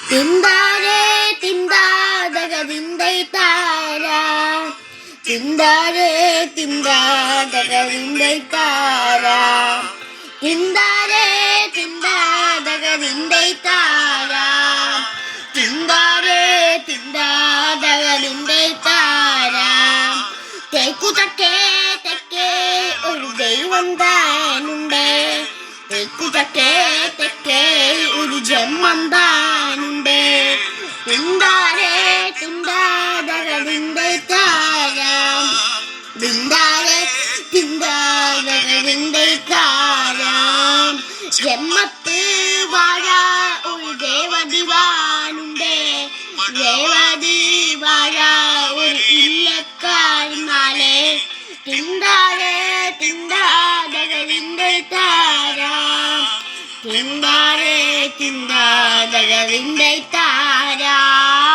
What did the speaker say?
തിന്താരേ തിന്താതക തിന്തൈ താര തിന്താരേ തിന്താതക തിന്തൈ താര തിന്താരേ തിന്താതക തിന്തൈ താര തിന്താരേ തിന്താതക തിന്തൈ താര തേക്കു തക്കേ തെക്കേ ഒരു ദൈവം താനുണ്ട് തെക്കു തക്കേ തെക്കേ ഒരു ജന്മം താനുണ്ട് തിന്താരേ തിന്താതക തിന്തൈ താര തിന്താരേ തിന്താതക തിന്തൈ താര ജന്മത്ത് വാഴ ഒരു ദേവദിവാനുണ്ട് ദേവതി വാഴ ഒരു ഇല്ലക്കാരുന്നാലേ തിന്താരേ തിന്താതക തിന്തൈ താര തിന്താരേ തിന്താതക തിന്തൈ താര